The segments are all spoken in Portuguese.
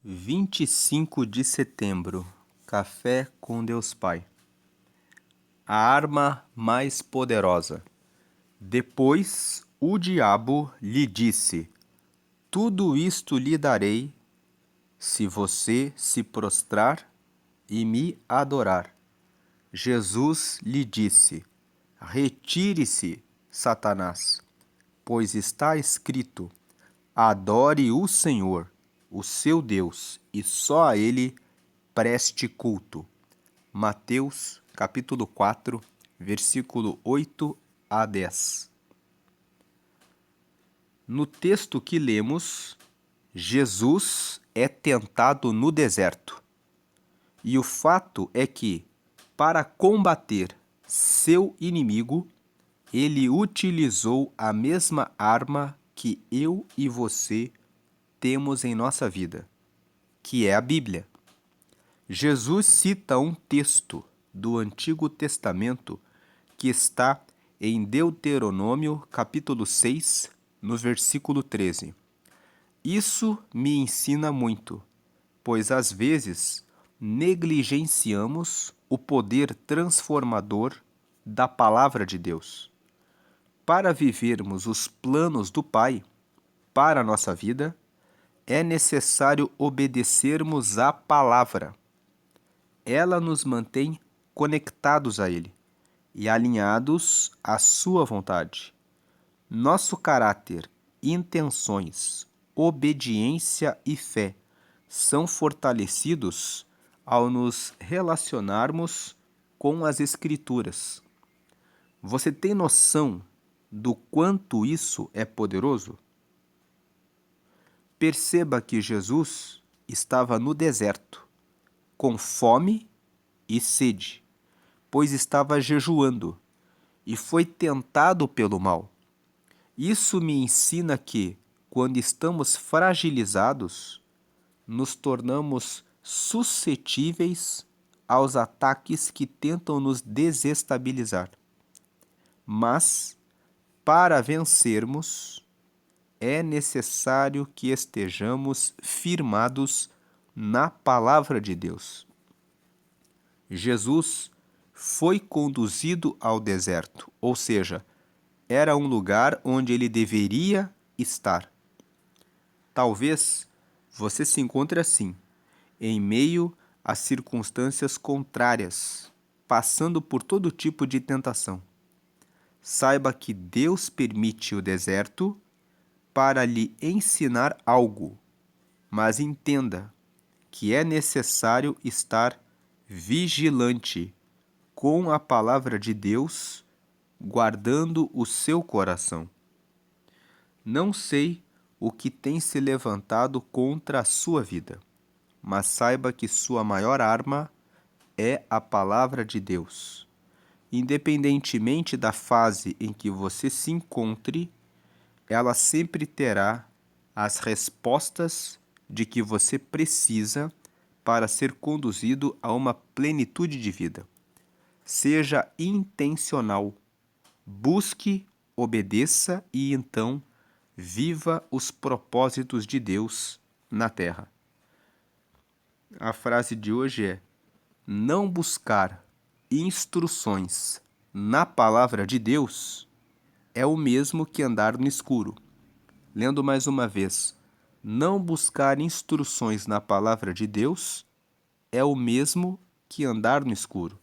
25 de setembro, Café com Deus Pai. A arma mais poderosa. Depois o diabo lhe disse: Tudo isto lhe darei, se você se prostrar e me adorar. Jesus lhe disse: Retire-se, Satanás, pois está escrito: Adore o Senhor, o seu Deus, e só a Ele preste culto. Mateus, capítulo 4, versículo 8 a 10. No texto que lemos, Jesus é tentado no deserto. E o fato é que, para combater seu inimigo, ele utilizou a mesma arma que eu e você temos em nossa vida, que é a Bíblia. Jesus cita um texto do Antigo Testamento que está em Deuteronômio, capítulo 6, no versículo 13. Isso me ensina muito, pois às vezes negligenciamos o poder transformador da palavra de Deus. Para vivermos os planos do Pai para a nossa vida, é necessário obedecermos à palavra. Ela nos mantém conectados a Ele e alinhados à Sua vontade. Nosso caráter, intenções, obediência e fé são fortalecidos ao nos relacionarmos com as Escrituras. Você tem noção do quanto isso é poderoso? Perceba que Jesus estava no deserto, com fome e sede, pois estava jejuando e foi tentado pelo mal. Isso me ensina que, quando estamos fragilizados, nos tornamos suscetíveis aos ataques que tentam nos desestabilizar. Mas, para vencermos, é necessário que estejamos firmados na palavra de Deus. Jesus foi conduzido ao deserto, ou seja, era um lugar onde ele deveria estar. Talvez você se encontre assim, em meio a circunstâncias contrárias, passando por todo tipo de tentação. Saiba que Deus permite o deserto para lhe ensinar algo, mas entenda que é necessário estar vigilante com a palavra de Deus, guardando o seu coração. Não sei o que tem se levantado contra a sua vida, mas saiba que sua maior arma é a palavra de Deus. Independentemente da fase em que você se encontre, ela sempre terá as respostas de que você precisa para ser conduzido a uma plenitude de vida. Seja intencional, busque, obedeça e então viva os propósitos de Deus na terra. A frase de hoje é: não buscar instruções na palavra de Deus é o mesmo que andar no escuro. Lendo mais uma vez, não buscar instruções na palavra de Deus é o mesmo que andar no escuro.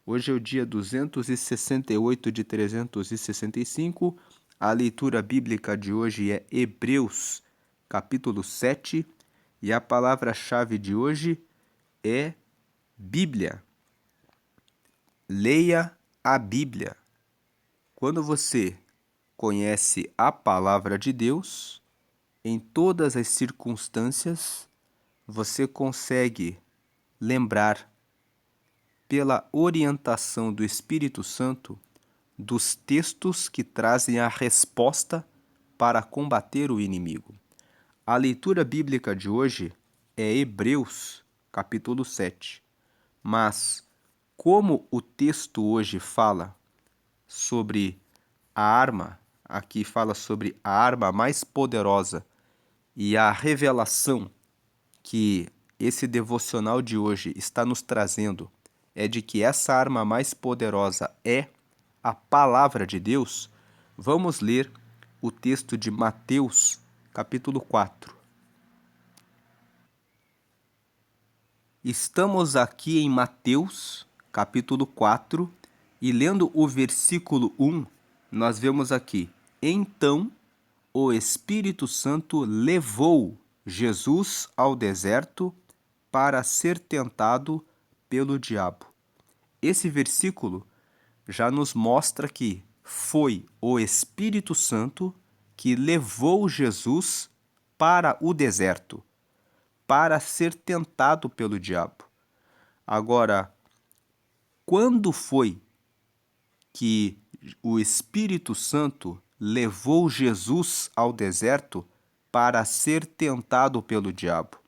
Hoje é o dia 268 de 365. A leitura bíblica de hoje é Hebreus, capítulo 7, e a palavra-chave de hoje é Bíblia. Leia a Bíblia. Quando você conhece a palavra de Deus, em todas as circunstâncias, você consegue lembrar, pela orientação do Espírito Santo, dos textos que trazem a resposta para combater o inimigo. A leitura bíblica de hoje é Hebreus, capítulo 7. Mas, como o texto hoje fala sobre a arma, aqui fala sobre a arma mais poderosa e a revelação que esse devocional de hoje está nos trazendo é de que essa arma mais poderosa é a palavra de Deus, vamos ler o texto de Mateus, capítulo 4. Estamos aqui em Mateus, capítulo 4, e lendo o versículo 1, nós vemos aqui: Então o Espírito Santo levou Jesus ao deserto para ser tentado pelo diabo. Esse versículo já nos mostra que foi o Espírito Santo que levou Jesus para o deserto, para ser tentado pelo diabo. Agora, quando foi que o Espírito Santo levou Jesus ao deserto para ser tentado pelo diabo?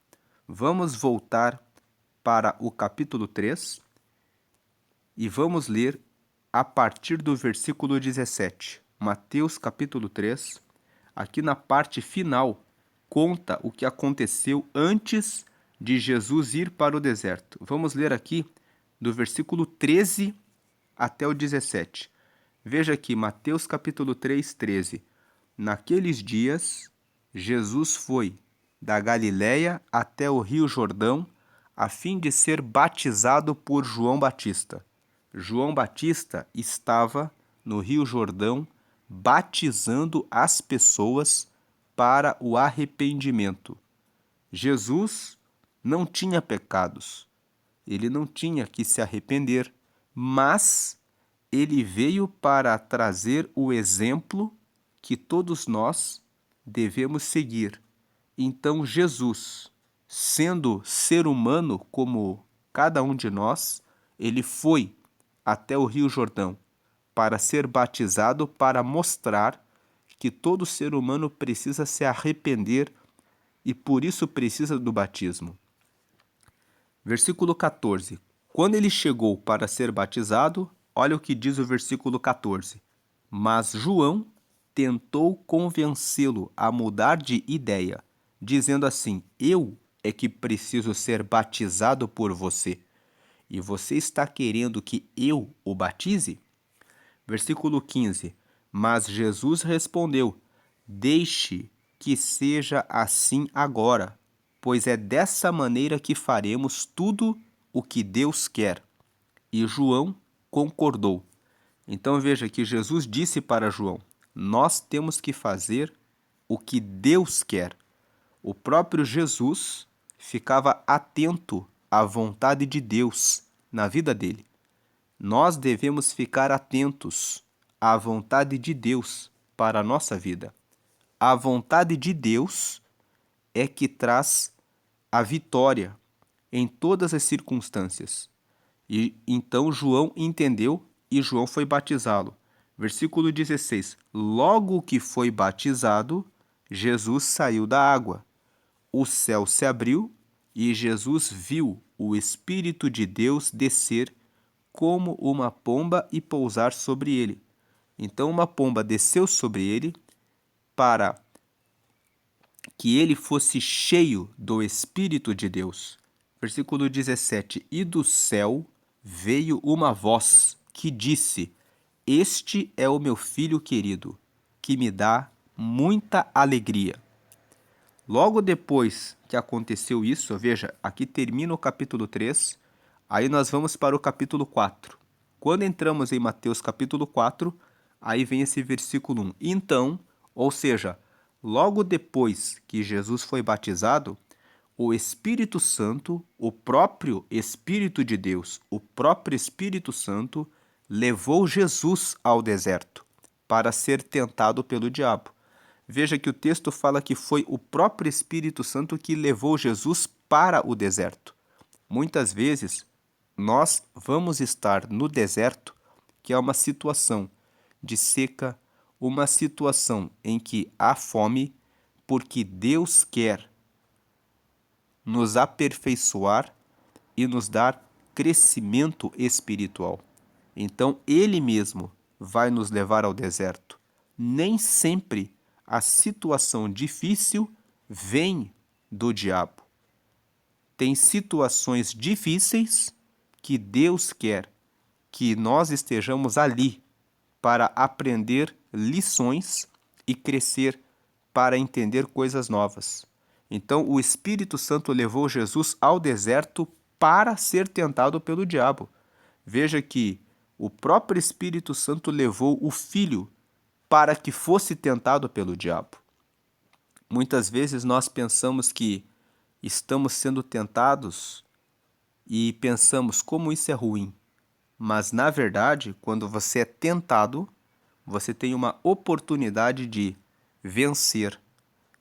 Vamos voltar para o capítulo 3 e vamos ler a partir do versículo 17. Mateus capítulo 3, aqui na parte final, conta o que aconteceu antes de Jesus ir para o deserto. Vamos ler aqui do versículo 13 até o 17. Veja aqui, Mateus capítulo 3, 13. Naqueles dias, Jesus foi da Galiléia até o rio Jordão, a fim de ser batizado por João Batista. João Batista estava no rio Jordão batizando as pessoas para o arrependimento. Jesus não tinha pecados, ele não tinha que se arrepender, mas ele veio para trazer o exemplo que todos nós devemos seguir. Então Jesus, sendo ser humano como cada um de nós, ele foi até o Rio Jordão para ser batizado, para mostrar que todo ser humano precisa se arrepender e por isso precisa do batismo. Versículo 14. Quando ele chegou para ser batizado, olha o que diz o versículo 14. Mas João tentou convencê-lo a mudar de ideia, dizendo assim: Eu é que preciso ser batizado por você, e você está querendo que eu o batize? Versículo 15. Mas Jesus respondeu: Deixe que seja assim agora, pois é dessa maneira que faremos tudo o que Deus quer. E João concordou. Então veja que Jesus disse para João: nós temos que fazer o que Deus quer. O próprio Jesus ficava atento à vontade de Deus na vida dele. Nós devemos ficar atentos à vontade de Deus para a nossa vida. A vontade de Deus é que traz a vitória em todas as circunstâncias. E então João entendeu e João foi batizá-lo. Versículo 16. Logo que foi batizado, Jesus saiu da água. O céu se abriu e Jesus viu o Espírito de Deus descer como uma pomba e pousar sobre ele. Então uma pomba desceu sobre ele para que ele fosse cheio do Espírito de Deus. Versículo 17. E do céu veio uma voz que disse: Este é o meu filho querido, que me dá muita alegria. Logo depois que aconteceu isso, veja, aqui termina o capítulo 3, aí nós vamos para o capítulo 4. Quando entramos em Mateus capítulo 4, aí vem esse versículo 1. Então, ou seja, logo depois que Jesus foi batizado, o Espírito Santo, o próprio Espírito de Deus, o próprio Espírito Santo, levou Jesus ao deserto para ser tentado pelo diabo. Veja que o texto fala que foi o próprio Espírito Santo que levou Jesus para o deserto. Muitas vezes, nós vamos estar no deserto, que é uma situação de seca, uma situação em que há fome, porque Deus quer nos aperfeiçoar e nos dar crescimento espiritual. Então, Ele mesmo vai nos levar ao deserto. Nem sempre a situação difícil vem do diabo. tem situações difíceis que Deus quer que nós estejamos ali para aprender lições e crescer para entender coisas novas. Então, o Espírito Santo levou Jesus ao deserto para ser tentado pelo diabo. Veja que o próprio Espírito Santo levou o Filho para que fosse tentado pelo diabo. Muitas vezes nós pensamos que estamos sendo tentados e pensamos como isso é ruim. Mas, na verdade, quando você é tentado, você tem uma oportunidade de vencer,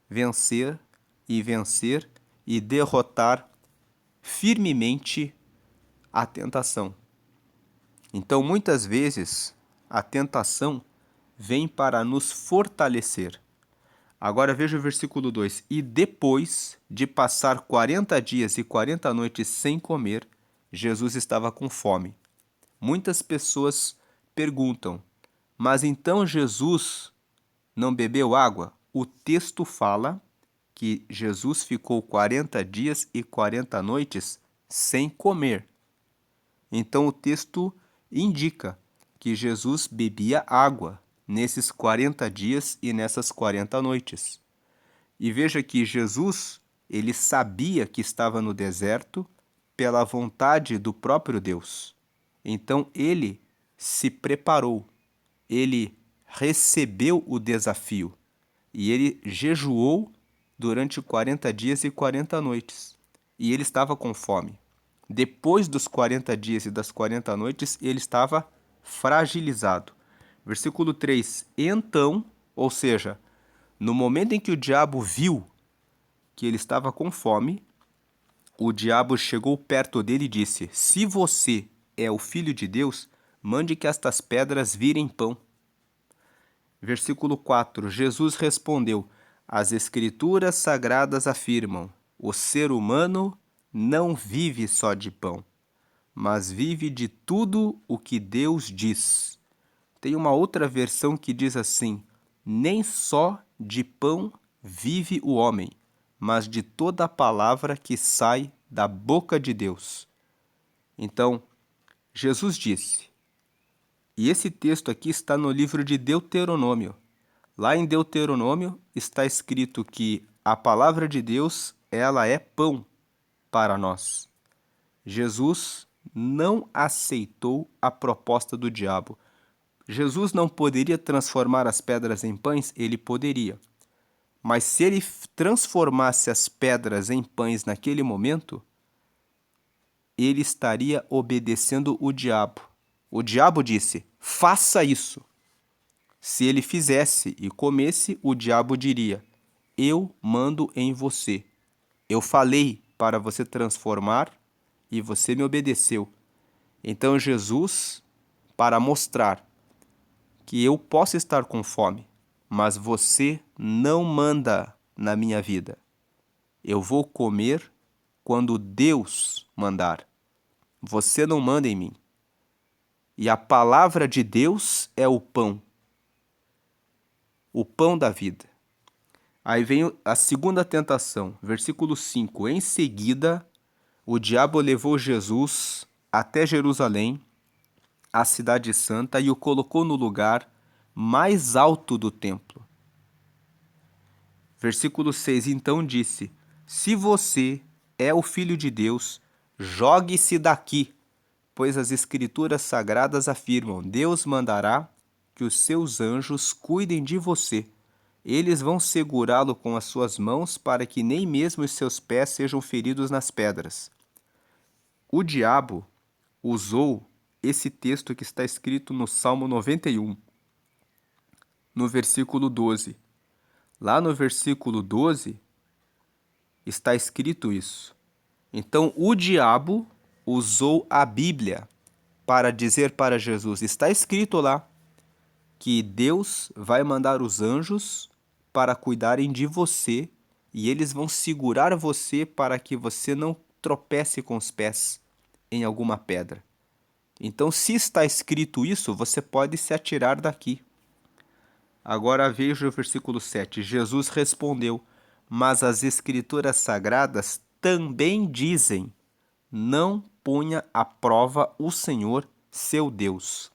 vencer e vencer e derrotar firmemente a tentação. Então, muitas vezes, a tentação vem para nos fortalecer. Agora veja o versículo 2. E depois de passar 40 dias e 40 noites sem comer, Jesus estava com fome. Muitas pessoas perguntam, mas então Jesus não bebeu água? O texto fala que Jesus ficou 40 dias e 40 noites sem comer. Então o texto indica que Jesus bebia água nesses 40 dias e nessas 40 noites. E veja que Jesus, ele sabia que estava no deserto pela vontade do próprio Deus. Então ele se preparou, ele recebeu o desafio e ele jejuou durante 40 dias e 40 noites. E ele estava com fome. Depois dos 40 dias e das 40 noites, ele estava fragilizado. Versículo 3. Então, ou seja, no momento em que o diabo viu que ele estava com fome, o diabo chegou perto dele e disse: Se você é o Filho de Deus, mande que estas pedras virem pão. Versículo 4. Jesus respondeu: As Escrituras Sagradas afirmam: o ser humano não vive só de pão, mas vive de tudo o que Deus diz. Tem uma outra versão que diz assim: nem só de pão vive o homem, mas de toda a palavra que sai da boca de Deus. Então, Jesus disse, e esse texto aqui está no livro de Deuteronômio. Lá em Deuteronômio está escrito que a palavra de Deus, ela é pão para nós. Jesus não aceitou a proposta do diabo. Jesus não poderia transformar as pedras em pães? Ele poderia. Mas se ele transformasse as pedras em pães naquele momento, ele estaria obedecendo o diabo. O diabo disse: faça isso. Se ele fizesse e comesse, o diabo diria: eu mando em você. Eu falei para você transformar e você me obedeceu. Então Jesus, para mostrar que eu posso estar com fome, mas você não manda na minha vida. Eu vou comer quando Deus mandar. Você não manda em mim. E a palavra de Deus é o pão da vida. Aí vem a segunda tentação, versículo 5. Em seguida, o diabo levou Jesus até Jerusalém, a cidade santa, e o colocou no lugar mais alto do templo. Versículo 6. Então disse: se você é o Filho de Deus, jogue-se daqui, pois as Escrituras Sagradas afirmam: Deus mandará que os seus anjos cuidem de você. Eles vão segurá-lo com as suas mãos para que nem mesmo os seus pés sejam feridos nas pedras. O diabo usou esse texto que está escrito no Salmo 91, no versículo 12. Lá no versículo 12 está escrito isso. Então o diabo usou a Bíblia para dizer para Jesus, está escrito lá que Deus vai mandar os anjos para cuidarem de você e eles vão segurar você para que você não tropece com os pés em alguma pedra. Então, se está escrito isso, você pode se atirar daqui. Agora veja o versículo 7. Jesus respondeu: mas as Escrituras Sagradas também dizem: não ponha à prova o Senhor, seu Deus.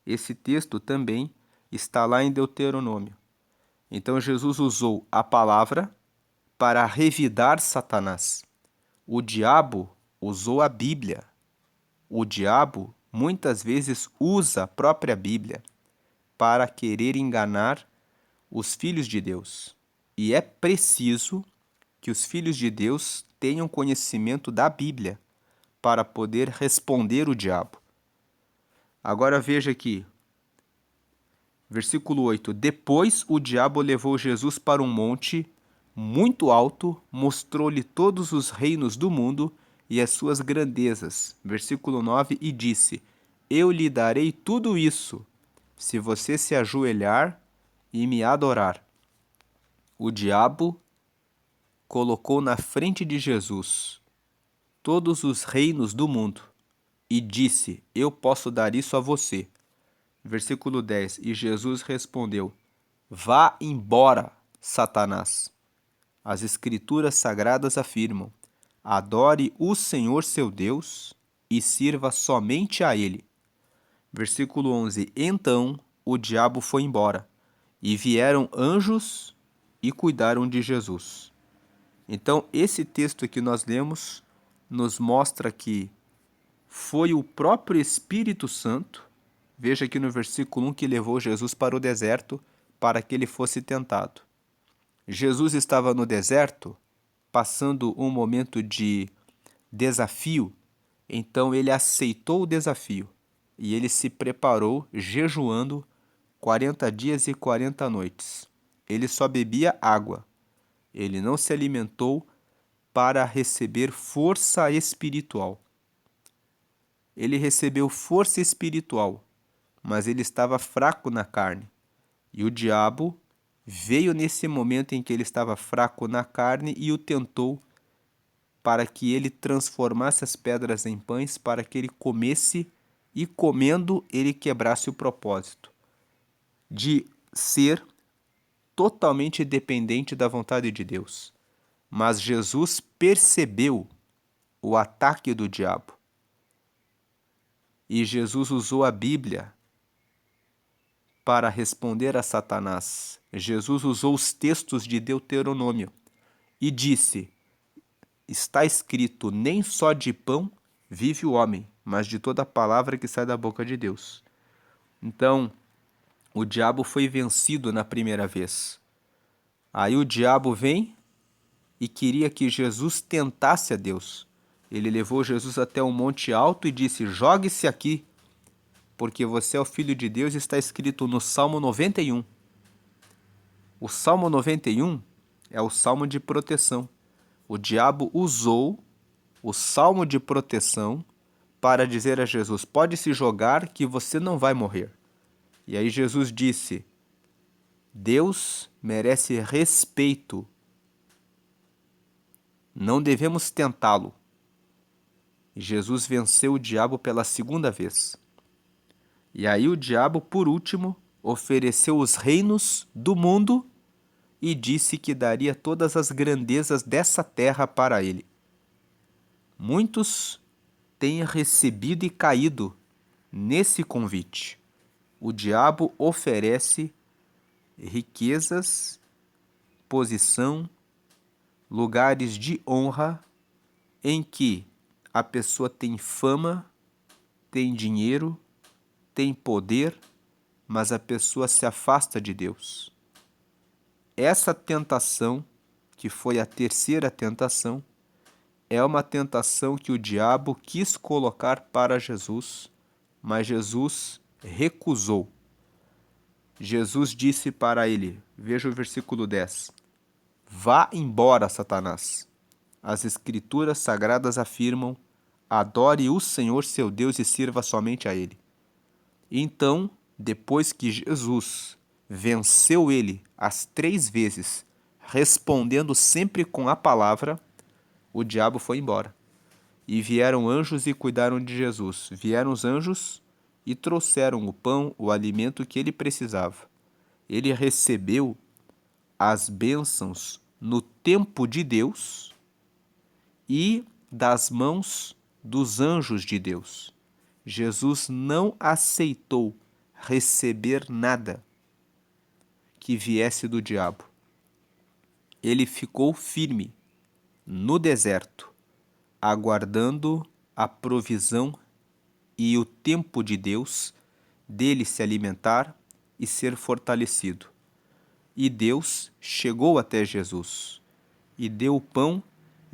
Esse texto também está lá em Deuteronômio. Então Jesus usou a palavra para revidar Satanás. O diabo usou a Bíblia. O diabo muitas vezes usa a própria Bíblia para querer enganar os filhos de Deus. E é preciso que os filhos de Deus tenham conhecimento da Bíblia para poder responder o diabo. Agora veja aqui, versículo 8. Depois o diabo levou Jesus para um monte muito alto, mostrou-lhe todos os reinos do mundo e as suas grandezas. Versículo 9, e disse: eu lhe darei tudo isso, se você se ajoelhar e me adorar. O diabo colocou na frente de Jesus todos os reinos do mundo e disse: eu posso dar isso a você. Versículo 10, e Jesus respondeu: vá embora, Satanás. As Escrituras Sagradas afirmam: adore o Senhor seu Deus e sirva somente a Ele. Versículo 11, então o diabo foi embora, e vieram anjos e cuidaram de Jesus. Então, esse texto que nós lemos nos mostra que foi o próprio Espírito Santo, veja aqui no versículo 1, que levou Jesus para o deserto para que ele fosse tentado. Jesus estava no deserto, passando um momento de desafio, então ele aceitou o desafio e ele se preparou jejuando 40 dias e 40 noites. Ele só bebia água. Ele não se alimentou para receber força espiritual. Ele recebeu força espiritual, mas ele estava fraco na carne. E o diabo veio nesse momento em que ele estava fraco na carne e o tentou para que ele transformasse as pedras em pães, para que ele comesse e, comendo, ele quebrasse o propósito de ser totalmente dependente da vontade de Deus. Mas Jesus percebeu o ataque do diabo. E Jesus usou a Bíblia para responder a Satanás. Jesus usou os textos de Deuteronômio e disse: está escrito, nem só de pão vive o homem, mas de toda palavra que sai da boca de Deus. Então, o diabo foi vencido na primeira vez. Aí o diabo vem e queria que Jesus tentasse a Deus. Ele levou Jesus até um monte alto e disse: jogue-se aqui, porque você é o Filho de Deus, está escrito no Salmo 91. O Salmo 91 é o salmo de proteção. O diabo usou o salmo de proteção para dizer a Jesus: pode se jogar que você não vai morrer. E aí Jesus disse: Deus merece respeito. Não devemos tentá-lo. E Jesus venceu o diabo pela segunda vez. E aí o diabo, por último, ofereceu os reinos do mundo e disse que daria todas as grandezas dessa terra para ele. Muitos têm recebido e caído nesse convite. O diabo oferece riquezas, posição, lugares de honra em que a pessoa tem fama, tem dinheiro, tem poder, mas a pessoa se afasta de Deus. Essa tentação, que foi a terceira tentação, é uma tentação que o diabo quis colocar para Jesus, mas Jesus recusou. Jesus disse para ele, veja o versículo 10, vá embora, Satanás. As Escrituras Sagradas afirmam: adore o Senhor seu Deus e sirva somente a Ele. Então, depois que Jesus venceu ele as 3 vezes, respondendo sempre com a palavra, o diabo foi embora. E vieram anjos e cuidaram de Jesus. Vieram os anjos e trouxeram o pão, o alimento que ele precisava. Ele recebeu as bênçãos no tempo de Deus e das mãos dos anjos de Deus. Jesus não aceitou receber nada que viesse do diabo. Ele ficou firme no deserto, aguardando a provisão e o tempo de Deus dele se alimentar e ser fortalecido. E Deus chegou até Jesus e deu o pão,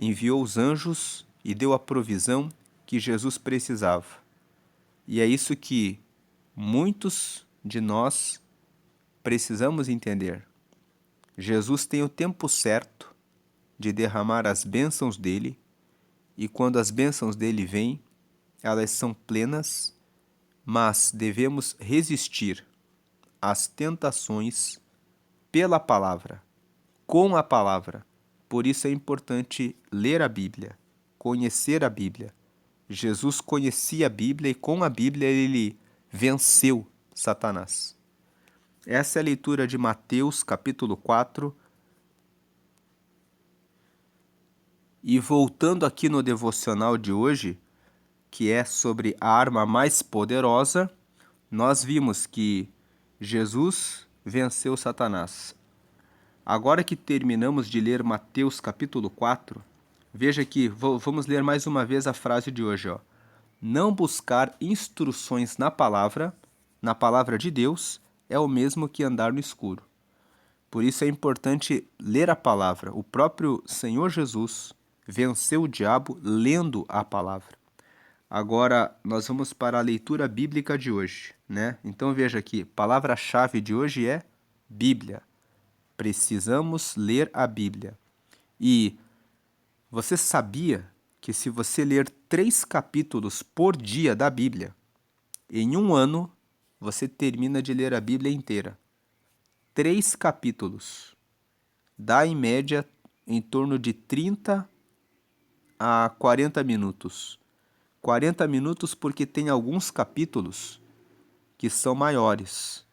enviou os anjos e deu a provisão que Jesus precisava. E é isso que muitos de nós precisamos entender. Jesus tem o tempo certo de derramar as bênçãos dele, e quando as bênçãos dele vêm, elas são plenas, mas devemos resistir às tentações pela palavra, com a palavra. Por isso é importante ler a Bíblia, conhecer a Bíblia. Jesus conhecia a Bíblia e com a Bíblia ele venceu Satanás. Essa é a leitura de Mateus, capítulo 4. E voltando aqui no devocional de hoje, que é sobre a arma mais poderosa, nós vimos que Jesus venceu Satanás. Agora que terminamos de ler Mateus capítulo 4, veja que vamos ler mais uma vez a frase de hoje, ó. Não buscar instruções na palavra de Deus, é o mesmo que andar no escuro. Por isso é importante ler a palavra. O próprio Senhor Jesus venceu o diabo lendo a palavra. Agora nós vamos para a leitura bíblica de hoje, né? Então veja aqui, palavra-chave de hoje é Bíblia. Precisamos ler a Bíblia. E você sabia que se você ler 3 capítulos por dia da Bíblia, em um ano você termina de ler a Bíblia inteira? 3 capítulos. Dá em média em torno de 30 a 40 minutos. 40 minutos porque tem alguns capítulos que são maiores.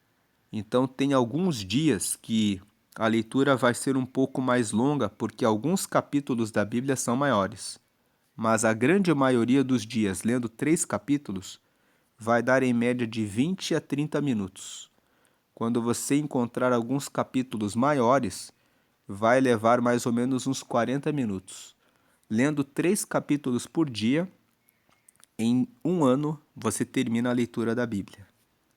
Então tem alguns dias que a leitura vai ser um pouco mais longa porque alguns capítulos da Bíblia são maiores. Mas a grande maioria dos dias, lendo 3 capítulos, vai dar em média de 20 a 30 minutos. Quando você encontrar alguns capítulos maiores, vai levar mais ou menos uns 40 minutos. Lendo 3 capítulos por dia, em um ano você termina a leitura da Bíblia.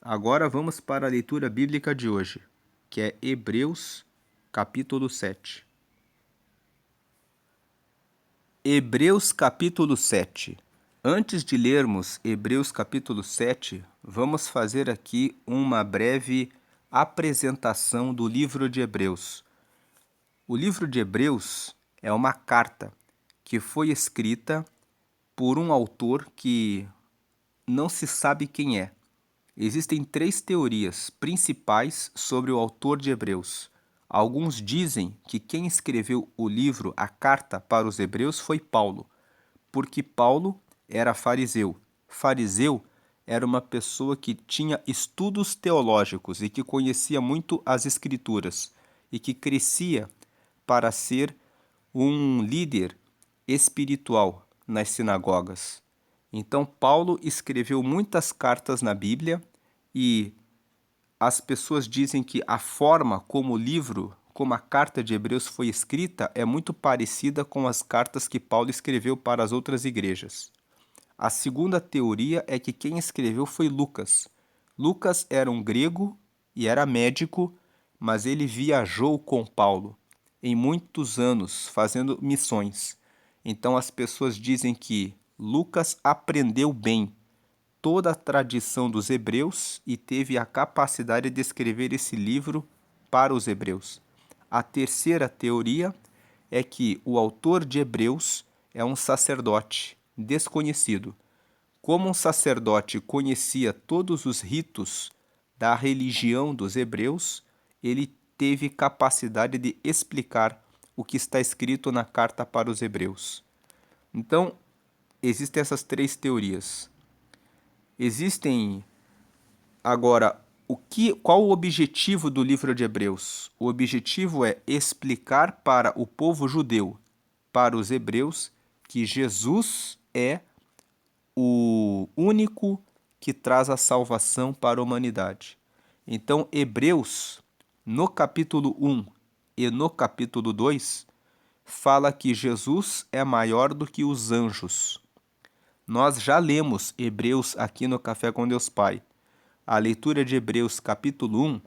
Agora vamos para a leitura bíblica de hoje, que é Hebreus, capítulo 7. Hebreus, capítulo 7. Antes de lermos Hebreus, capítulo 7, vamos fazer aqui uma breve apresentação do livro de Hebreus. O livro de Hebreus é uma carta que foi escrita por um autor que não se sabe quem é. Existem 3 teorias principais sobre o autor de Hebreus. Alguns dizem que quem escreveu o livro, a carta para os Hebreus, foi Paulo, porque Paulo era fariseu. Fariseu era uma pessoa que tinha estudos teológicos e que conhecia muito as Escrituras e que crescia para ser um líder espiritual nas sinagogas. Então, Paulo escreveu muitas cartas na Bíblia e as pessoas dizem que a forma como o livro, como a carta de Hebreus foi escrita, é muito parecida com as cartas que Paulo escreveu para as outras igrejas. A segunda teoria é que quem escreveu foi Lucas. Lucas era um grego e era médico, mas ele viajou com Paulo em muitos anos fazendo missões. Então as pessoas dizem que Lucas aprendeu bem toda a tradição dos hebreus e teve a capacidade de escrever esse livro para os hebreus. A terceira teoria é que o autor de Hebreus é um sacerdote desconhecido. Como um sacerdote conhecia todos os ritos da religião dos hebreus, ele teve capacidade de explicar o que está escrito na carta para os hebreus. Então, existem essas 3 teorias. Existem agora qual o objetivo do livro de Hebreus? O objetivo é explicar para o povo judeu, para os hebreus, que Jesus é o único que traz a salvação para a humanidade. Então, Hebreus, no capítulo 1 e no capítulo 2, fala que Jesus é maior do que os anjos. Nós já lemos Hebreus aqui no Café com Deus Pai. A leitura de Hebreus capítulo 1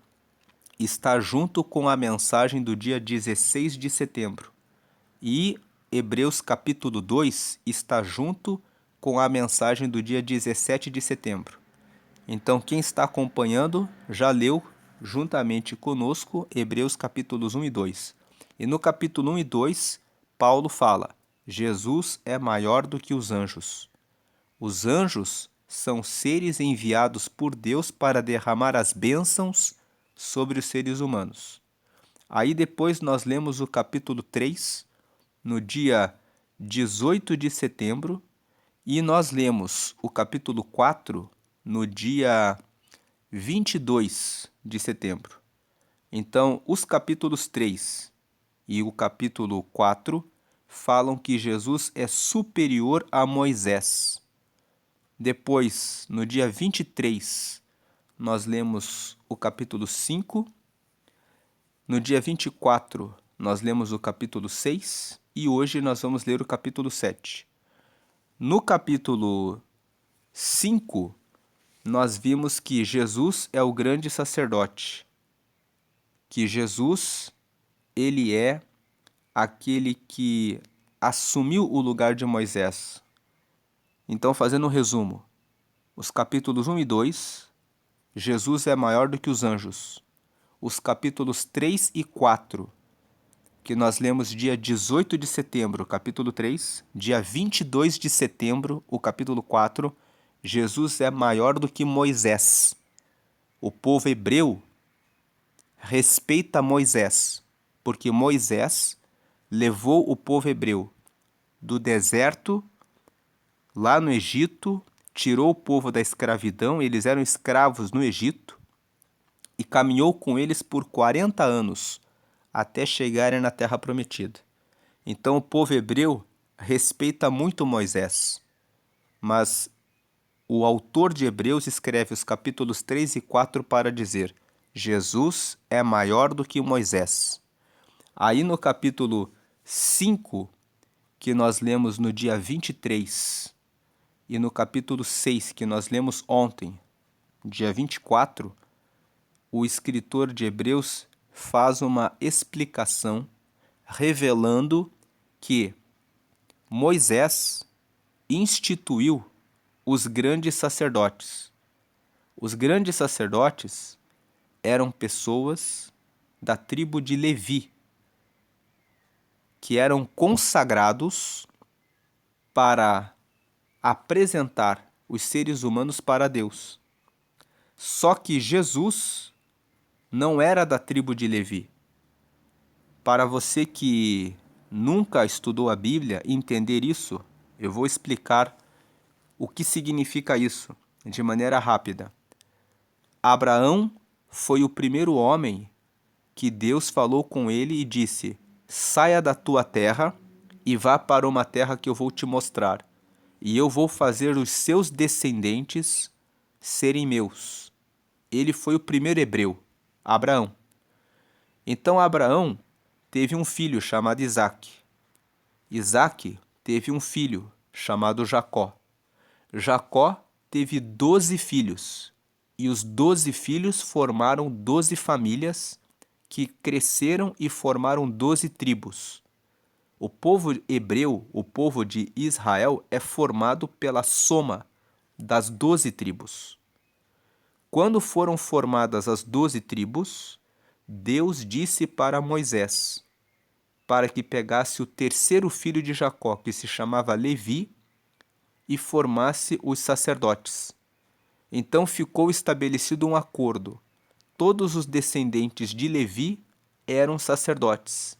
está junto com a mensagem do dia 16 de setembro. E Hebreus capítulo 2 está junto com a mensagem do dia 17 de setembro. Então, quem está acompanhando já leu juntamente conosco Hebreus capítulos 1 e 2. E no capítulo 1 e 2, Paulo fala: Jesus é maior do que os anjos. Os anjos são seres enviados por Deus para derramar as bênçãos sobre os seres humanos. Aí depois nós lemos o capítulo 3, no dia 18 de setembro, e nós lemos o capítulo 4 no dia 22 de setembro. Então, os capítulos 3 e o capítulo 4 falam que Jesus é superior a Moisés. Depois, no dia 23, nós lemos o capítulo 5. No dia 24, nós lemos o capítulo 6. E hoje nós vamos ler o capítulo 7. No capítulo 5, nós vimos que Jesus é o grande sacerdote. Que Jesus, ele é aquele que assumiu o lugar de Moisés. Então, fazendo um resumo, os capítulos 1 e 2, Jesus é maior do que os anjos. Os capítulos 3 e 4, que nós lemos dia 18 de setembro, capítulo 3, dia 22 de setembro, o capítulo 4, Jesus é maior do que Moisés. O povo hebreu respeita Moisés, porque Moisés levou o povo hebreu do deserto, lá no Egito, tirou o povo da escravidão, eles eram escravos no Egito, e caminhou com eles por 40 anos, até chegarem na Terra Prometida. Então o povo hebreu respeita muito Moisés, mas o autor de Hebreus escreve os capítulos 3 e 4 para dizer: Jesus é maior do que Moisés. Aí no capítulo 5, que nós lemos no dia 23, e no capítulo 6, que nós lemos ontem, dia 24, o escritor de Hebreus faz uma explicação revelando que Moisés instituiu os grandes sacerdotes. Os grandes sacerdotes eram pessoas da tribo de Levi, que eram consagrados para apresentar os seres humanos para Deus. Só que Jesus não era da tribo de Levi. Para você que nunca estudou a Bíblia entender isso, eu vou explicar o que significa isso de maneira rápida. Abraão foi o primeiro homem que Deus falou com ele e disse: saia da tua terra e vá para uma terra que eu vou te mostrar, e eu vou fazer os seus descendentes serem meus. Ele foi o primeiro hebreu, Abraão. Então Abraão teve um filho chamado Isaque. Isaque teve um filho chamado Jacó. Jacó teve 12 filhos, e os 12 filhos formaram 12 famílias que cresceram e formaram 12 tribos. O povo hebreu, o povo de Israel, é formado pela soma das 12 tribos. Quando foram formadas as 12 tribos, Deus disse para Moisés para que pegasse o terceiro filho de Jacó, que se chamava Levi, e formasse os sacerdotes. Então ficou estabelecido um acordo. Todos os descendentes de Levi eram sacerdotes.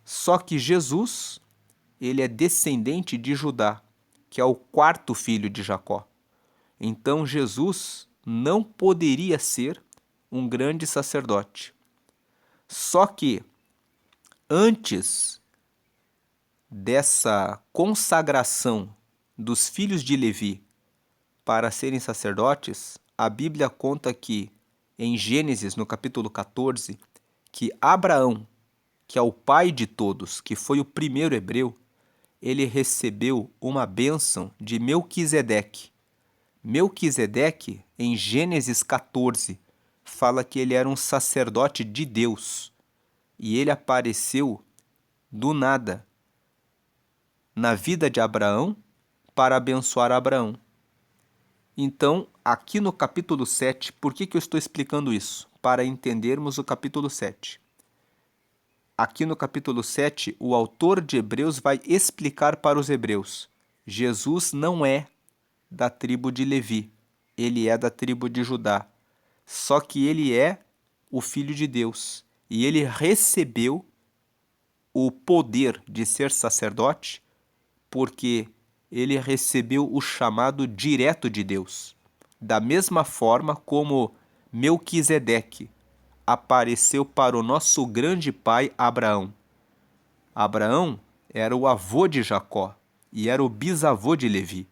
Só que Jesus, ele é descendente de Judá, que é o quarto filho de Jacó. Então Jesus não poderia ser um grande sacerdote. Só que, antes dessa consagração dos filhos de Levi para serem sacerdotes, a Bíblia conta que, em Gênesis, no capítulo 14, que Abraão, que é o pai de todos, que foi o primeiro hebreu, ele recebeu uma bênção de Melquisedeque. Melquisedeque, em Gênesis 14, fala que ele era um sacerdote de Deus e ele apareceu do nada na vida de Abraão para abençoar Abraão. Então, aqui no capítulo 7, por que eu estou explicando isso? Para entendermos o capítulo 7. Aqui no capítulo 7, o autor de Hebreus vai explicar para os hebreus: Jesus não é da tribo de Levi, ele é da tribo de Judá. Só que ele é o Filho de Deus e ele recebeu o poder de ser sacerdote porque ele recebeu o chamado direto de Deus. Da mesma forma como Melquisedeque apareceu para o nosso grande pai Abraão. Abraão era o avô de Jacó e era o bisavô de Levi.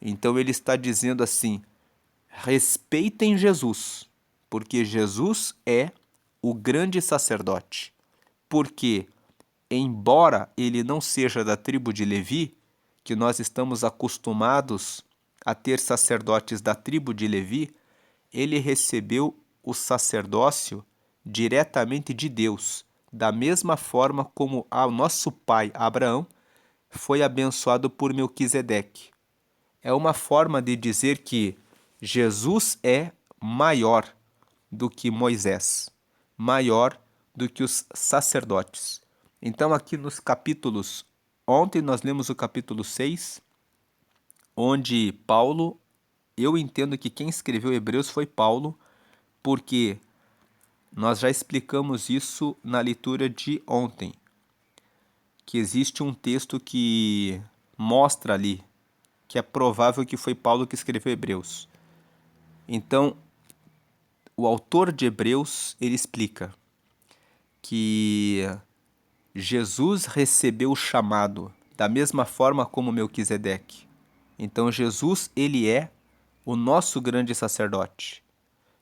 Então ele está dizendo assim: respeitem Jesus, porque Jesus é o grande sacerdote. Porque, embora ele não seja da tribo de Levi, que nós estamos acostumados a ter sacerdotes da tribo de Levi, ele recebeu o sacerdócio diretamente de Deus, da mesma forma como o nosso pai Abraão foi abençoado por Melquisedeque. É uma forma de dizer que Jesus é maior do que Moisés, maior do que os sacerdotes. Então, aqui nos capítulos, ontem nós lemos o capítulo 6, onde Paulo, eu entendo que quem escreveu Hebreus foi Paulo, porque nós já explicamos isso na leitura de ontem, que existe um texto que mostra ali que é provável que foi Paulo que escreveu Hebreus. Então, o autor de Hebreus, ele explica que Jesus recebeu o chamado da mesma forma como Melquisedeque. Então, Jesus, ele é o nosso grande sacerdote.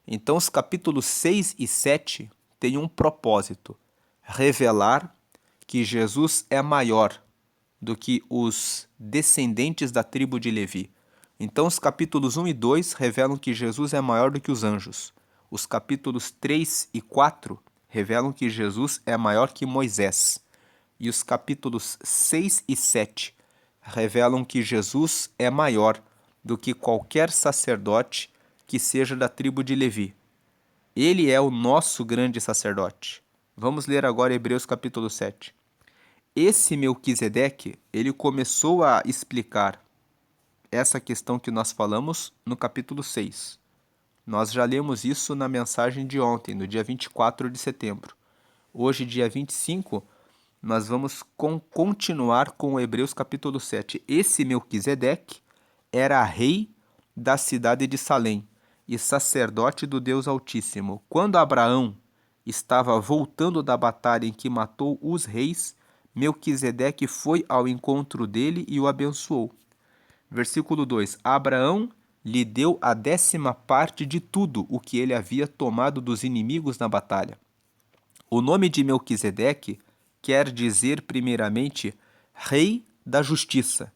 Então, os capítulos 6 e 7 têm um propósito: revelar que Jesus é maior do que os descendentes da tribo de Levi. Então, os capítulos 1 e 2 revelam que Jesus é maior do que os anjos. Os capítulos 3 e 4 revelam que Jesus é maior que Moisés. E os capítulos 6 e 7 revelam que Jesus é maior do que qualquer sacerdote que seja da tribo de Levi. Ele é o nosso grande sacerdote. Vamos ler agora Hebreus capítulo 7. Esse Melquisedeque, ele começou a explicar essa questão que nós falamos no capítulo 6. Nós já lemos isso na mensagem de ontem, no dia 24 de setembro. Hoje, dia 25, nós vamos continuar com o Hebreus capítulo 7. Esse Melquisedeque era rei da cidade de Salém e sacerdote do Deus Altíssimo. Quando Abraão estava voltando da batalha em que matou os reis, Melquisedeque foi ao encontro dele e o abençoou. Versículo 2: Abraão lhe deu a 10ª parte de tudo o que ele havia tomado dos inimigos na batalha. O nome de Melquisedeque quer dizer, primeiramente, rei da justiça.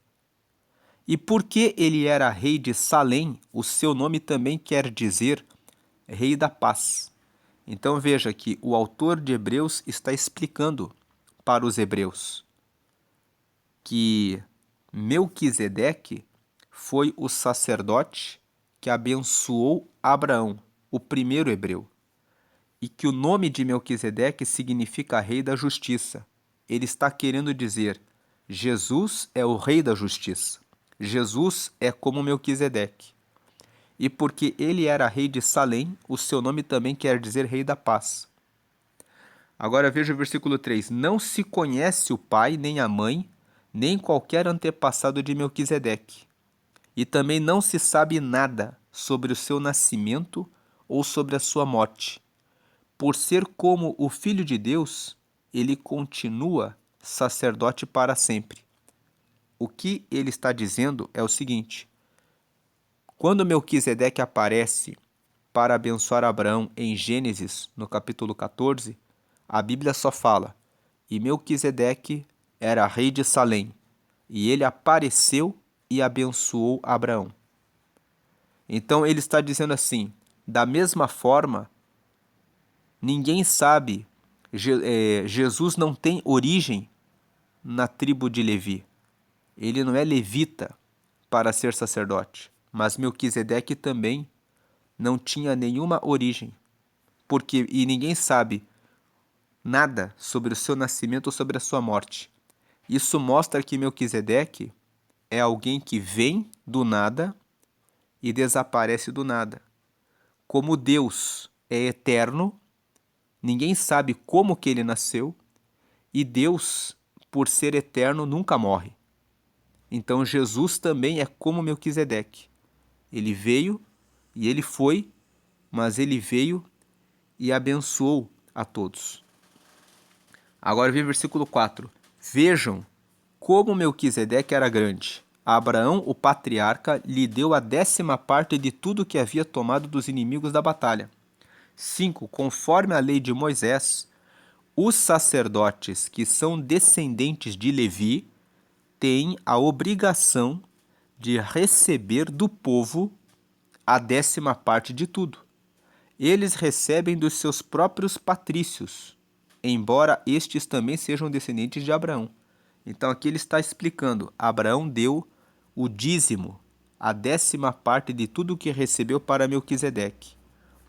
E porque ele era rei de Salém, o seu nome também quer dizer rei da paz. Então veja que o autor de Hebreus está explicando para os hebreus que Melquisedeque foi o sacerdote que abençoou Abraão, o primeiro hebreu, e que o nome de Melquisedeque significa rei da justiça. Ele está querendo dizer: Jesus é o rei da justiça. Jesus é como Melquisedeque. E porque ele era rei de Salém, o seu nome também quer dizer rei da paz. Agora veja o versículo 3. Não se conhece o pai, nem a mãe, nem qualquer antepassado de Melquisedeque. E também não se sabe nada sobre o seu nascimento ou sobre a sua morte. Por ser como o Filho de Deus, ele continua sacerdote para sempre. O que ele está dizendo é o seguinte: quando Melquisedeque aparece para abençoar Abraão em Gênesis, no capítulo 14, a Bíblia só fala: e Melquisedeque era rei de Salém, e ele apareceu e abençoou Abraão. Então ele está dizendo assim: da mesma forma, ninguém sabe, Jesus não tem origem na tribo de Levi. Ele não é levita para ser sacerdote, mas Melquisedeque também não tinha nenhuma origem, e ninguém sabe nada sobre o seu nascimento ou sobre a sua morte. Isso mostra que Melquisedeque é alguém que vem do nada e desaparece do nada. Como Deus é eterno, ninguém sabe como que ele nasceu, e Deus, por ser eterno, nunca morre. Então Jesus também é como Melquisedeque. Ele veio e ele foi, mas ele veio e abençoou a todos. Agora vem o versículo 4. Vejam como Melquisedeque era grande. Abraão, o patriarca, lhe deu a 10ª parte de tudo que havia tomado dos inimigos da batalha. 5. Conforme a lei de Moisés, os sacerdotes que são descendentes de Levi têm a obrigação de receber do povo a 10ª parte de tudo. Eles recebem dos seus próprios patrícios, embora estes também sejam descendentes de Abraão. Então aqui ele está explicando: Abraão deu o dízimo, a 10ª parte de tudo que recebeu para Melquisedeque.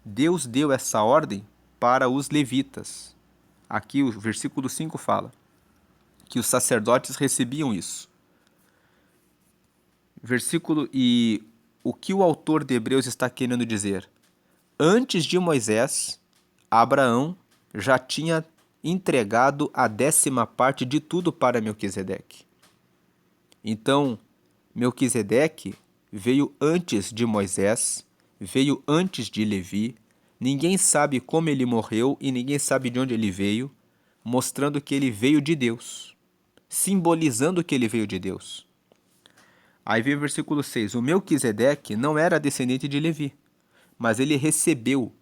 Deus deu essa ordem para os levitas. Aqui o versículo 5 fala que os sacerdotes recebiam isso. E o que o autor de Hebreus está querendo dizer? Antes de Moisés, Abraão já tinha entregado a 10ª parte de tudo para Melquisedeque. Então, Melquisedeque veio antes de Moisés, veio antes de Levi. Ninguém sabe como ele morreu e ninguém sabe de onde ele veio, mostrando que ele veio de Deus, simbolizando que ele veio de Deus. Aí vem o versículo 6. O Melquisedeque não era descendente de Levi, mas ele recebeu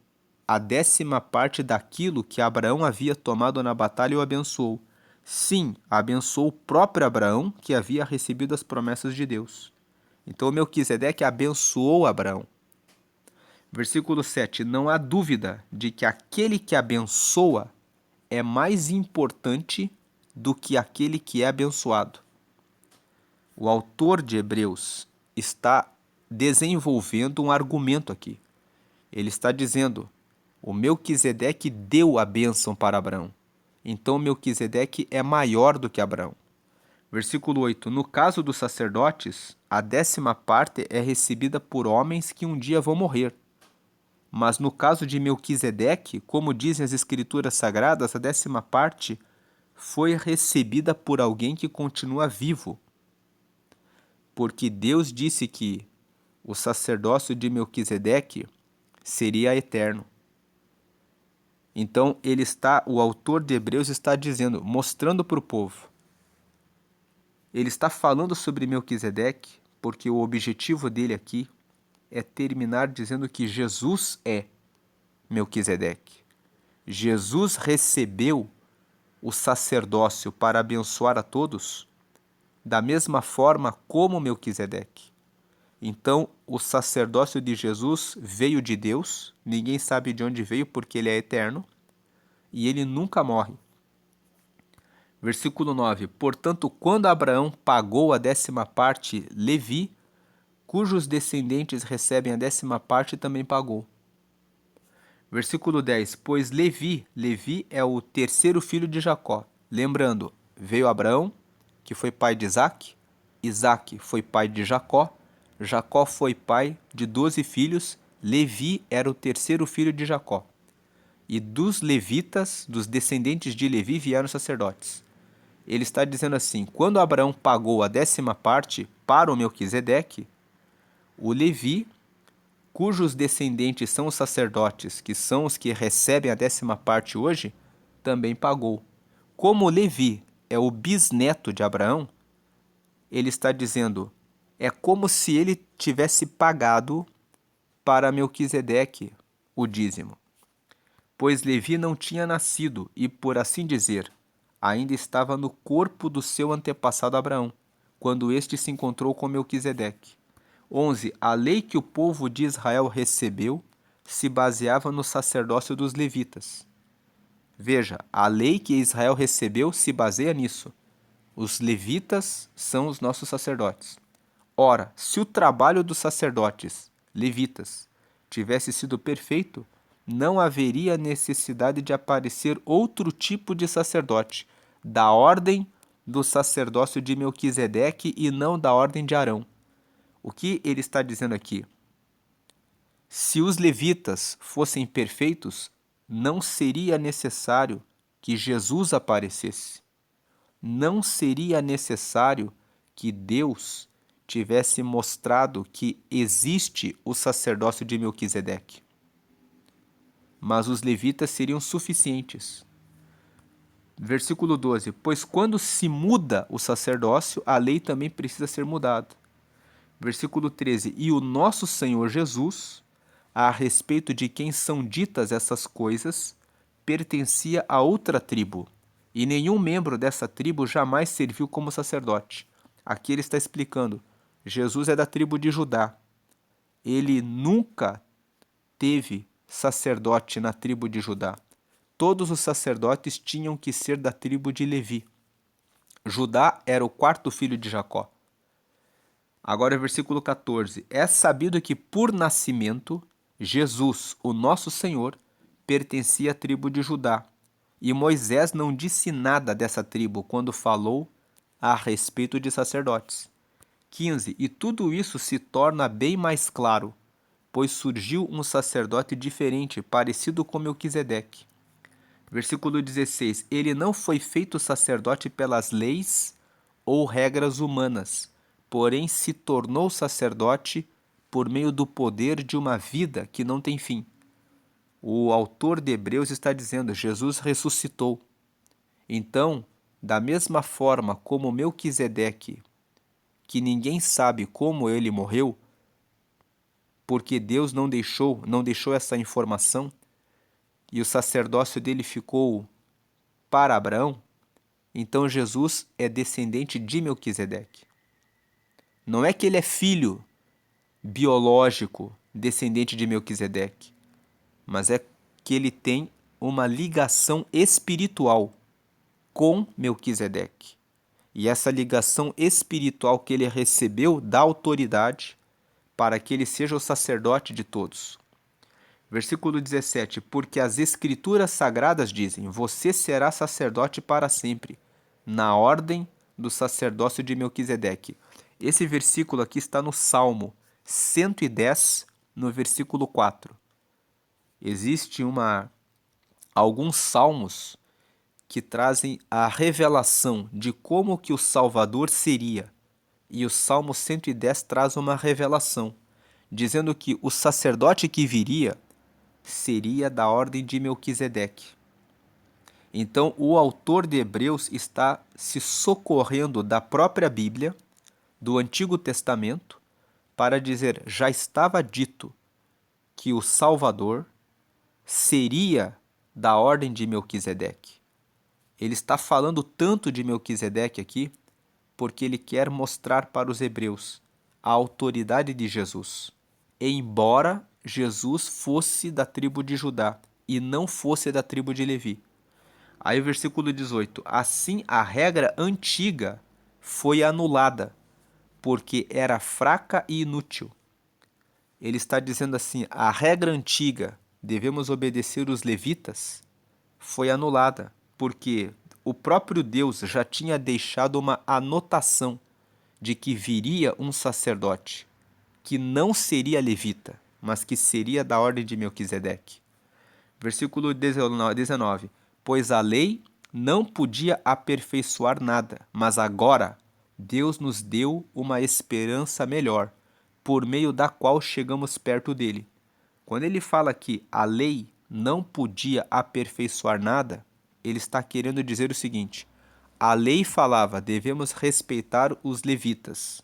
a 10ª parte daquilo que Abraão havia tomado na batalha e o abençoou. Sim, abençoou o próprio Abraão, que havia recebido as promessas de Deus. Então Melquisedeque abençoou Abraão. Versículo 7. Não há dúvida de que aquele que abençoa é mais importante do que aquele que é abençoado. O autor de Hebreus está desenvolvendo um argumento aqui. Ele está dizendo: o Melquisedeque deu a bênção para Abraão. Então Melquisedeque é maior do que Abraão. Versículo 8. No caso dos sacerdotes, a 10ª parte é recebida por homens que um dia vão morrer. Mas no caso de Melquisedeque, como dizem as Escrituras Sagradas, a 10ª parte foi recebida por alguém que continua vivo. Porque Deus disse que o sacerdócio de Melquisedeque seria eterno. Então o autor de Hebreus está dizendo, mostrando para o povo. Ele está falando sobre Melquisedeque, porque o objetivo dele aqui é terminar dizendo que Jesus é Melquisedeque. Jesus recebeu o sacerdócio para abençoar a todos da mesma forma como Melquisedeque. Então, o sacerdócio de Jesus veio de Deus, ninguém sabe de onde veio porque ele é eterno, e ele nunca morre. Versículo 9. Portanto, quando Abraão pagou a 10ª parte, Levi, cujos descendentes recebem a 10ª parte, também pagou. Versículo 10. Pois Levi é o terceiro filho de Jacó. Lembrando, veio Abraão, que foi pai de Isaque, Isaque foi pai de Jacó, Jacó foi pai de 12 filhos, Levi era o terceiro filho de Jacó. E dos levitas, dos descendentes de Levi, vieram sacerdotes. Ele está dizendo assim: quando Abraão pagou a 10ª parte para o Melquisedeque, o Levi, cujos descendentes são os sacerdotes, que são os que recebem a 10ª parte hoje, também pagou. Como Levi é o bisneto de Abraão, ele está dizendo, é como se ele tivesse pagado para Melquisedeque o dízimo, pois Levi não tinha nascido e, por assim dizer, ainda estava no corpo do seu antepassado Abraão, quando este se encontrou com Melquisedeque. 11. A lei que o povo de Israel recebeu se baseava no sacerdócio dos levitas. Veja, a lei que Israel recebeu se baseia nisso. Os levitas são os nossos sacerdotes. Ora, se o trabalho dos sacerdotes, levitas, tivesse sido perfeito, não haveria necessidade de aparecer outro tipo de sacerdote, da ordem do sacerdócio de Melquisedeque e não da ordem de Arão. O que ele está dizendo aqui? Se os levitas fossem perfeitos, não seria necessário que Jesus aparecesse. Não seria necessário que Deus tivesse mostrado que existe o sacerdócio de Melquisedeque. Mas os levitas seriam suficientes. Versículo 12. Pois quando se muda o sacerdócio, a lei também precisa ser mudada. Versículo 13. E o nosso Senhor Jesus, a respeito de quem são ditas essas coisas, pertencia a outra tribo, e nenhum membro dessa tribo jamais serviu como sacerdote. Aqui ele está explicando, Jesus é da tribo de Judá. Ele nunca teve sacerdote na tribo de Judá. Todos os sacerdotes tinham que ser da tribo de Levi. Judá era o quarto filho de Jacó. Agora, versículo 14. É sabido que por nascimento, Jesus, o nosso Senhor, pertencia à tribo de Judá. E Moisés não disse nada dessa tribo quando falou a respeito de sacerdotes. 15. E tudo isso se torna bem mais claro, pois surgiu um sacerdote diferente, parecido com Melquisedeque. Versículo 16. Ele não foi feito sacerdote pelas leis ou regras humanas, porém se tornou sacerdote por meio do poder de uma vida que não tem fim. O autor de Hebreus está dizendo, Jesus ressuscitou. Então, da mesma forma como Melquisedeque, que ninguém sabe como ele morreu, porque Deus não deixou essa informação, e o sacerdócio dele ficou para Abraão, então Jesus é descendente de Melquisedeque. Não é que ele é filho biológico, descendente de Melquisedeque, mas é que ele tem uma ligação espiritual com Melquisedeque. E essa ligação espiritual que ele recebeu dá autoridade para que ele seja o sacerdote de todos. Versículo 17. Porque as escrituras sagradas dizem, você será sacerdote para sempre, na ordem do sacerdócio de Melquisedeque. Esse versículo aqui está no Salmo 110, no versículo 4. Existe alguns salmos que trazem a revelação de como que o Salvador seria. E o Salmo 110 traz uma revelação, dizendo que o sacerdote que viria seria da ordem de Melquisedeque. Então, o autor de Hebreus está se socorrendo da própria Bíblia, do Antigo Testamento, para dizer, já estava dito que o Salvador seria da ordem de Melquisedeque. Ele está falando tanto de Melquisedeque aqui, porque ele quer mostrar para os hebreus a autoridade de Jesus. Embora Jesus fosse da tribo de Judá e não fosse da tribo de Levi. Aí o versículo 18. Assim a regra antiga foi anulada, porque era fraca e inútil. Ele está dizendo assim, a regra antiga, devemos obedecer os levitas, foi anulada, porque o próprio Deus já tinha deixado uma anotação de que viria um sacerdote, que não seria levita, mas que seria da ordem de Melquisedeque. Versículo 19. Pois a lei não podia aperfeiçoar nada, mas agora Deus nos deu uma esperança melhor, por meio da qual chegamos perto dele. Quando ele fala que a lei não podia aperfeiçoar nada, ele está querendo dizer o seguinte, a lei falava, devemos respeitar os levitas.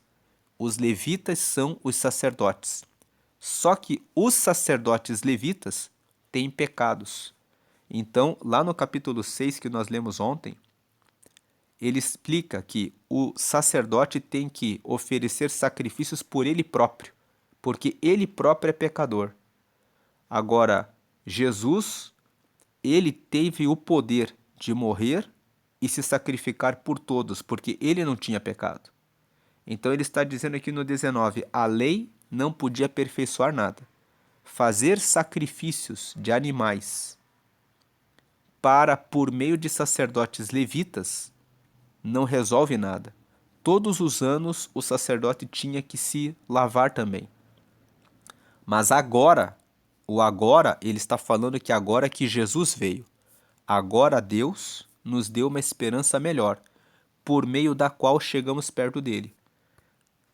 Os levitas são os sacerdotes. Só que os sacerdotes levitas têm pecados. Então, lá no capítulo 6 que nós lemos ontem, ele explica que o sacerdote tem que oferecer sacrifícios por ele próprio, porque ele próprio é pecador. Agora, Jesus, ele teve o poder de morrer e se sacrificar por todos, porque ele não tinha pecado. Então ele está dizendo aqui no 19, a lei não podia aperfeiçoar nada. Fazer sacrifícios de animais por meio de sacerdotes levitas não resolve nada. Todos os anos o sacerdote tinha que se lavar também. Mas agora, ele está falando que agora que Jesus veio, agora Deus nos deu uma esperança melhor, por meio da qual chegamos perto dele.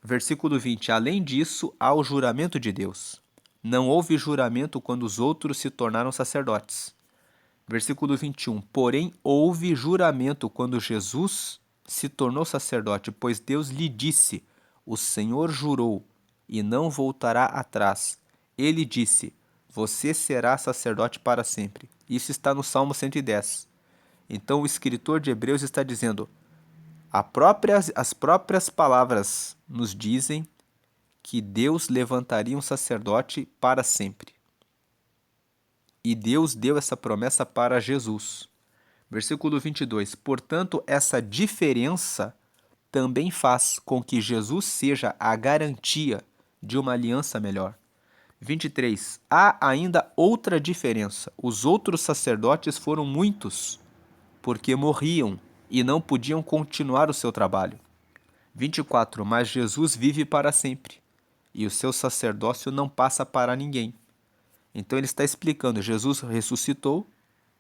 Versículo 20. Além disso, há o juramento de Deus. Não houve juramento quando os outros se tornaram sacerdotes. Versículo 21. Porém, houve juramento quando Jesus se tornou sacerdote, pois Deus lhe disse, o Senhor jurou, e não voltará atrás. Ele disse, você será sacerdote para sempre. Isso está no Salmo 110. Então o escritor de Hebreus está dizendo, as próprias palavras nos dizem que Deus levantaria um sacerdote para sempre. E Deus deu essa promessa para Jesus. Versículo 22. Portanto, essa diferença também faz com que Jesus seja a garantia de uma aliança melhor. 23. Há ainda outra diferença. Os outros sacerdotes foram muitos, porque morriam e não podiam continuar o seu trabalho. 24. Mas Jesus vive para sempre, e o seu sacerdócio não passa para ninguém. Então ele está explicando, Jesus ressuscitou,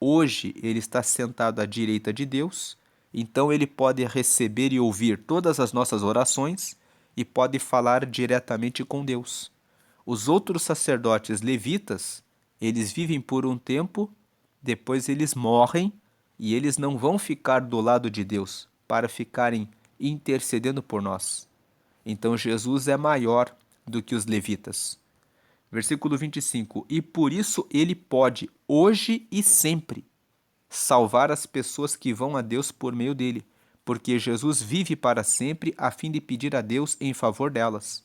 hoje ele está sentado à direita de Deus, então ele pode receber e ouvir todas as nossas orações e pode falar diretamente com Deus. Os outros sacerdotes levitas, eles vivem por um tempo, depois eles morrem, e eles não vão ficar do lado de Deus para ficarem intercedendo por nós. Então Jesus é maior do que os levitas. Versículo 25. E por isso ele pode, hoje e sempre, salvar as pessoas que vão a Deus por meio dele, porque Jesus vive para sempre a fim de pedir a Deus em favor delas.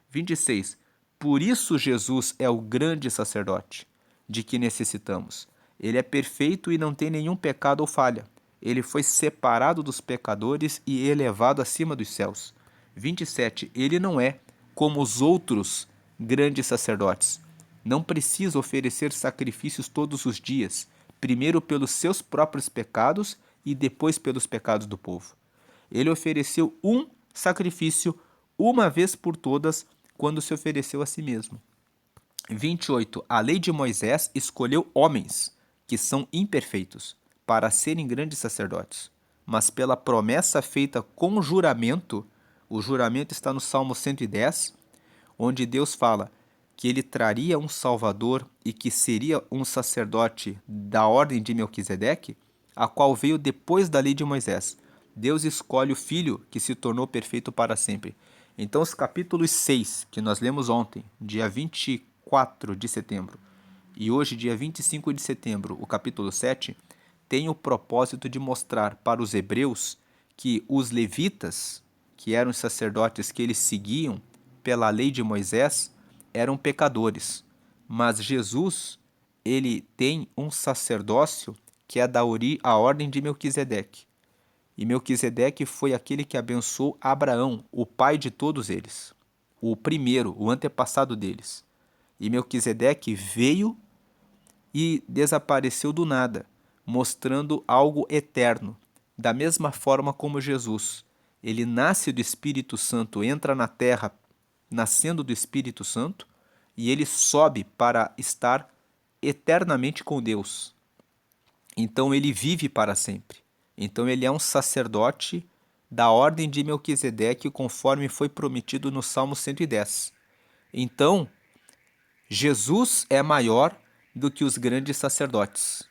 26. Por isso Jesus é o grande sacerdote de que necessitamos. Ele é perfeito e não tem nenhum pecado ou falha. Ele foi separado dos pecadores e elevado acima dos céus. 27. Ele não é como os outros grandes sacerdotes. Não precisa oferecer sacrifícios todos os dias, primeiro pelos seus próprios pecados e depois pelos pecados do povo. Ele ofereceu um sacrifício uma vez por todas quando se ofereceu a si mesmo. 28. A lei de Moisés escolheu homens que são imperfeitos para serem grandes sacerdotes, mas pela promessa feita com juramento, o juramento está no Salmo 110, onde Deus fala que ele traria um Salvador e que seria um sacerdote da ordem de Melquisedeque, a qual veio depois da lei de Moisés. Deus escolhe o Filho que se tornou perfeito para sempre. Então, os capítulos 6, que nós lemos ontem, dia 24 de setembro, e hoje, dia 25 de setembro, o capítulo 7, tem o propósito de mostrar para os hebreus que os levitas, que eram os sacerdotes que eles seguiam pela lei de Moisés, eram pecadores. Mas Jesus, ele tem um sacerdócio que é a ordem de Melquisedeque. E Melquisedeque foi aquele que abençoou Abraão, o pai de todos eles, o primeiro, o antepassado deles. E Melquisedeque veio e desapareceu do nada, mostrando algo eterno, da mesma forma como Jesus. Ele nasce do Espírito Santo, entra na terra nascendo do Espírito Santo, e ele sobe para estar eternamente com Deus. Então ele vive para sempre. Então ele é um sacerdote da ordem de Melquisedeque, conforme foi prometido no Salmo 110. Então, Jesus é maior do que os grandes sacerdotes.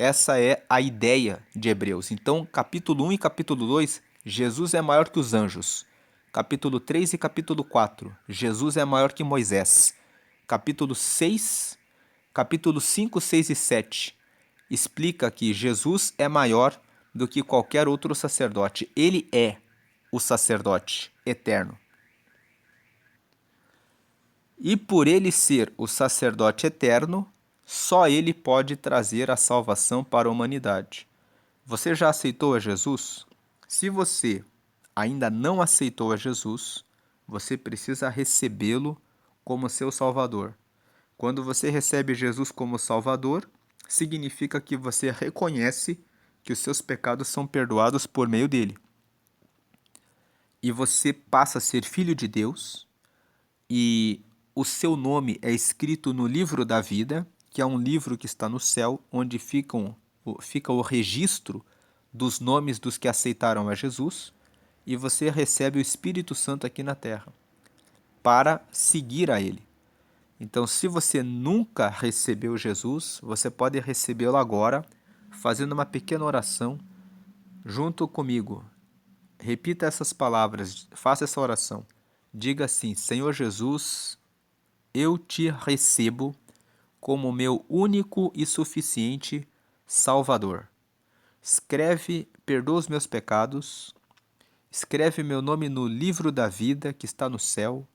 Essa é a ideia de Hebreus. Então, capítulo 1 e capítulo 2, Jesus é maior que os anjos. Capítulo 3 e capítulo 4, Jesus é maior que Moisés. Capítulo 6, capítulo 5, 6 e 7, explica que Jesus é maior do que qualquer outro sacerdote. Ele é o sacerdote eterno. E por ele ser o sacerdote eterno, só ele pode trazer a salvação para a humanidade. Você já aceitou a Jesus? Se você ainda não aceitou a Jesus, você precisa recebê-lo como seu Salvador. Quando você recebe Jesus como Salvador, significa que você reconhece que os seus pecados são perdoados por meio dele. E você passa a ser filho de Deus, e o seu nome é escrito no livro da vida, que é um livro que está no céu, onde fica o registro dos nomes dos que aceitaram a Jesus, e você recebe o Espírito Santo aqui na terra para seguir a ele. Então, se você nunca recebeu Jesus, você pode recebê-lo agora, fazendo uma pequena oração junto comigo. Repita essas palavras, faça essa oração. Diga assim: Senhor Jesus, eu te recebo como meu único e suficiente Salvador. Perdoa os meus pecados, escreve meu nome no livro da vida que está no céu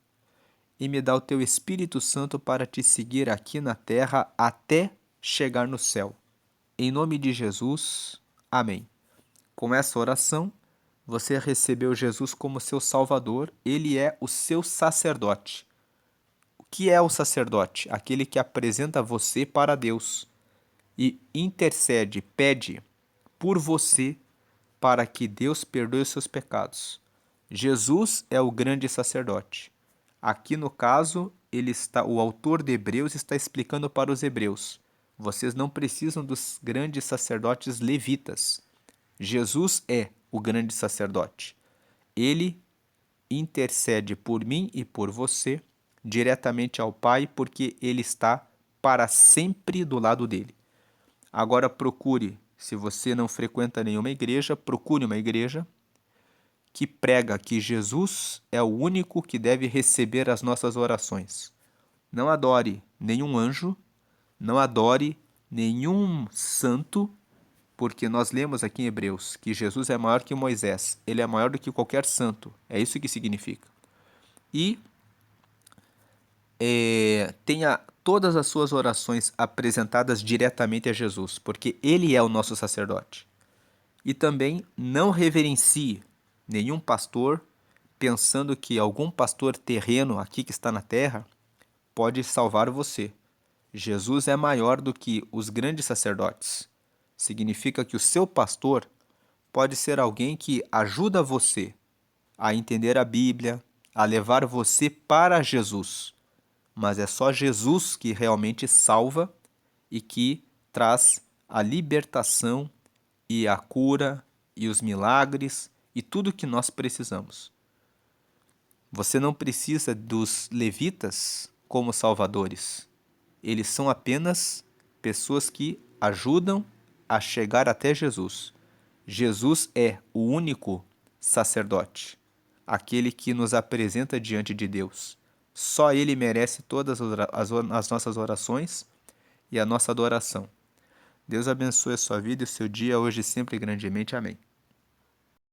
e me dá o teu Espírito Santo para te seguir aqui na terra até chegar no céu. Em nome de Jesus, amém. Com essa oração, você recebeu Jesus como seu Salvador, ele é o seu sacerdote. O que é o sacerdote? Aquele que apresenta você para Deus e intercede, pede por você para que Deus perdoe os seus pecados. Jesus é o grande sacerdote. Aqui no caso, o autor de Hebreus está explicando para os hebreus: vocês não precisam dos grandes sacerdotes levitas. Jesus é o grande sacerdote. Ele intercede por mim e por você diretamente ao Pai, porque ele está para sempre do lado dele. Agora procure, se você não frequenta nenhuma igreja, procure uma igreja que prega que Jesus é o único que deve receber as nossas orações. Não adore nenhum anjo, não adore nenhum santo, porque nós lemos aqui em Hebreus que Jesus é maior que Moisés, ele é maior do que qualquer santo, é isso que significa. E tenha todas as suas orações apresentadas diretamente a Jesus, porque ele é o nosso sacerdote. E também não reverencie nenhum pastor pensando que algum pastor terreno aqui que está na terra pode salvar você. Jesus é maior do que os grandes sacerdotes. Significa que o seu pastor pode ser alguém que ajuda você a entender a Bíblia, a levar você para Jesus. Mas é só Jesus que realmente salva e que traz a libertação e a cura e os milagres e tudo que nós precisamos. Você não precisa dos levitas como salvadores. Eles são apenas pessoas que ajudam a chegar até Jesus. Jesus é o único sacerdote, aquele que nos apresenta diante de Deus. Só ele merece todas as nossas orações e a nossa adoração. Deus abençoe a sua vida e o seu dia hoje sempre grandemente. Amém.